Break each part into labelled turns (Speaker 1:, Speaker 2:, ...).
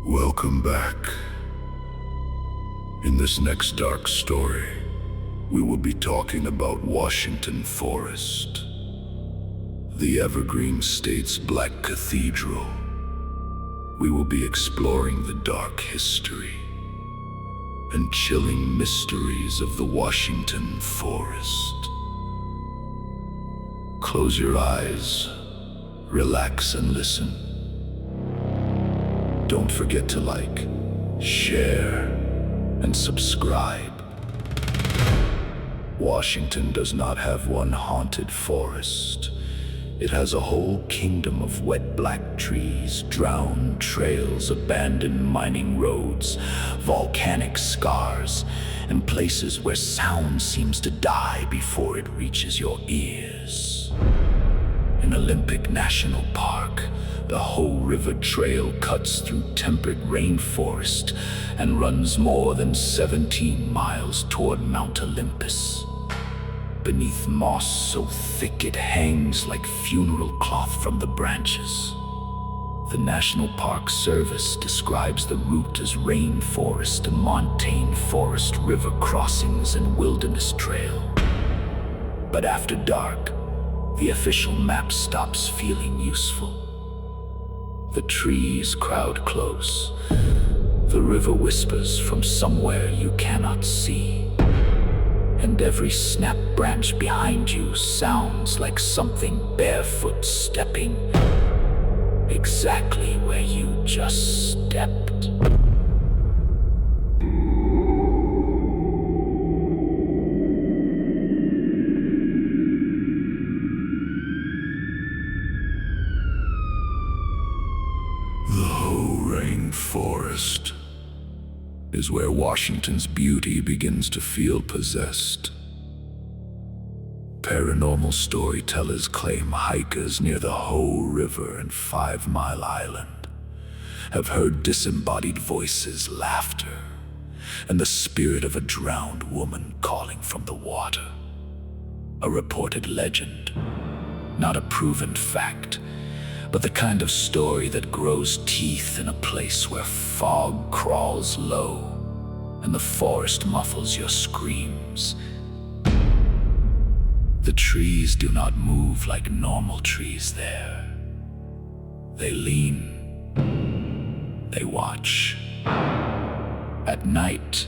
Speaker 1: Welcome back. In this next dark story, we will be talking about Washington Forest, the Evergreen State's Black Cathedral. We will be exploring the dark history and chilling mysteries of the Washington Forest. Close your eyes, relax and listen. Don't forget to like, share, and subscribe. Washington does not have one haunted forest. It has a whole kingdom of wet black trees, drowned trails, abandoned mining roads, volcanic scars, and places where sound seems to die before it reaches your ears. In Olympic National Park, the Hoh River Trail cuts through temperate rainforest and runs more than 17 miles toward Mount Olympus. Beneath moss so thick it hangs like funeral cloth from the branches. The National Park Service describes the route as rainforest to montane forest, river crossings, and wilderness trail. But after dark, the official map stops feeling useful. The trees crowd close. The river whispers from somewhere you cannot see. And every snap branch behind you sounds like something barefoot stepping exactly where you just stepped. The Hoh Rain Forest is where Washington's beauty begins to feel possessed. Paranormal storytellers claim hikers near the Hoh River and 5 Mile Island have heard disembodied voices, laughter, and the spirit of a drowned woman calling from the water. A reported legend, not a proven fact, but the kind of story that grows teeth in a place where fog crawls low and the forest muffles your screams. The trees do not move like normal trees there. They lean, they watch. At night,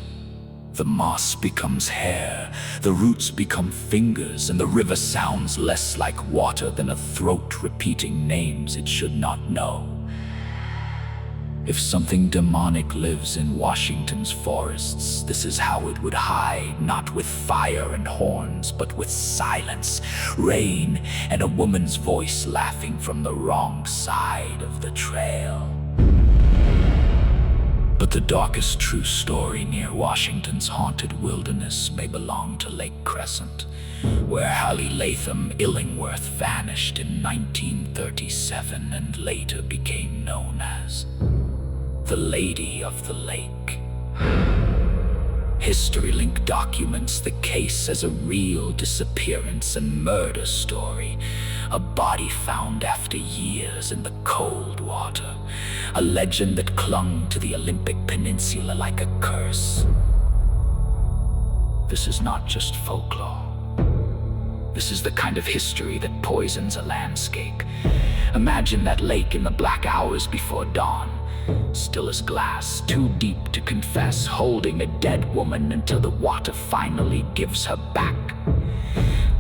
Speaker 1: the moss becomes hair, the roots become fingers, and the river sounds less like water than a throat repeating names it should not know. If something demonic lives in Washington's forests, this is how it would hide, not with fire and horns, but with silence, rain, and a woman's voice laughing from the wrong side of the trail. But the darkest true story near Washington's haunted wilderness may belong to Lake Crescent, where Hallie Latham Illingworth vanished in 1937 and later became known as the Lady of the Lake. HistoryLink documents the case as a real disappearance and murder story, a body found after years in the cold water, a legend that clung to the Olympic Peninsula like a curse. This is not just folklore. This is the kind of history that poisons a landscape. Imagine that lake in the black hours before dawn, still as glass, too deep to confess, holding a dead woman until the water finally gives her back.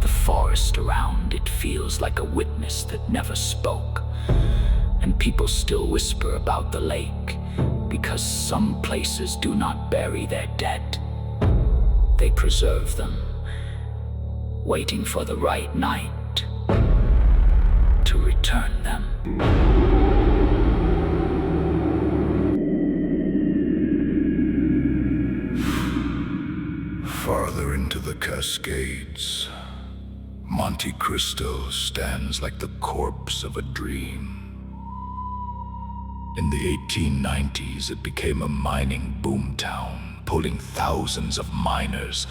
Speaker 1: The forest around it feels like a witness that never spoke, and people still whisper about the lake because some places do not bury their dead. They preserve them, waiting for the right night to return them. Farther into the Cascades, Monte Cristo stands like the corpse of a dream. In the 1890s, it became a mining boomtown, pulling thousands of miners,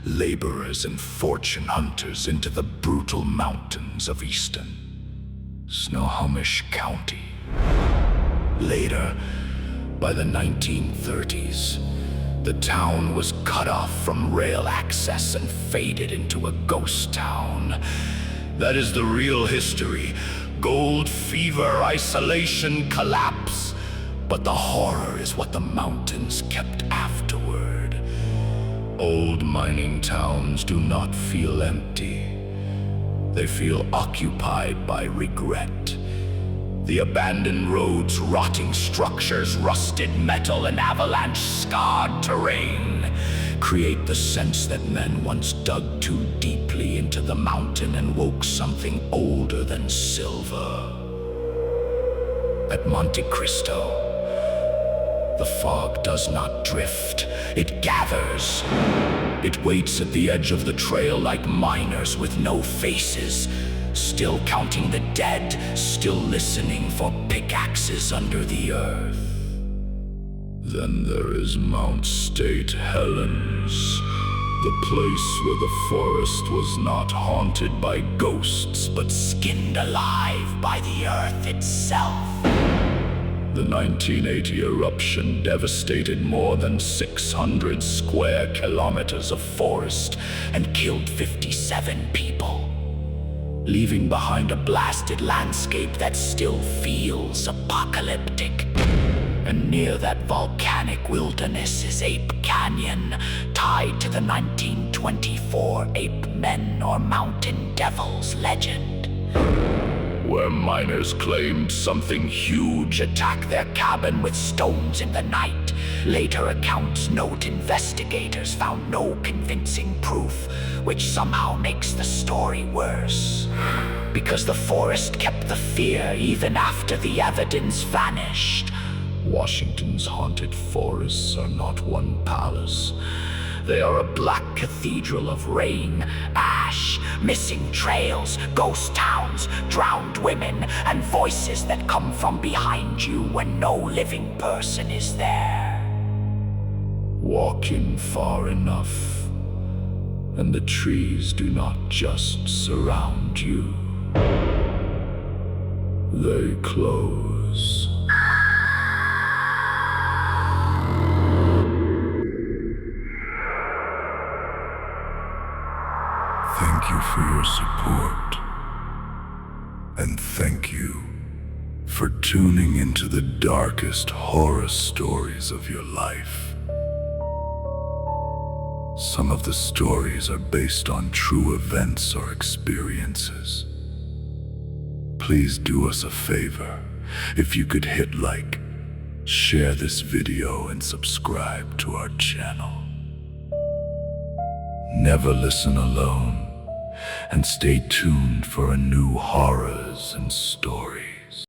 Speaker 1: laborers, and fortune hunters into the brutal mountains of eastern Snohomish County. Later, By the 1930s, the town was cut off from rail access and faded into a ghost town. That is the real history. Gold fever, isolation, collapse. But the horror is what the mountains kept afterward. Old mining towns do not feel empty. They feel occupied by regret. The abandoned roads, rotting structures, rusted metal, and avalanche-scarred terrain create the sense that men once dug too deeply into the mountain and woke something older than silver. At Monte Cristo, the fog does not drift, it gathers. It waits at the edge of the trail like miners with no faces, still counting the dead, still listening for pickaxes under the earth. Then there is Mount State Helens, the place where the forest was not haunted by ghosts, but skinned alive by the earth itself. The 1980 eruption devastated more than 600 square kilometers of forest and killed 57 people, leaving behind a blasted landscape that still feels apocalyptic. And near that volcanic wilderness is Ape Canyon, tied to the 1924 ape men or mountain devils legend, where miners claimed something huge attacked their cabin with stones in the night. Later accounts note investigators found no convincing proof, which somehow makes the story worse. Because the forest kept the fear even after the evidence vanished. Washington's haunted forests are not one palace. They are a black cathedral of rain, ash, missing trails, ghost towns, drowned women, and voices that come from behind you when no living person is there. Walk in far enough, and the trees do not just surround you. They close. Thank you for your support. And thank you for tuning into the darkest horror stories of your life. Some of the stories are based on true events or experiences. Please do us a favor. If you could hit like, share this video, and subscribe to our channel. Never listen alone, and stay tuned for a new horrors and stories.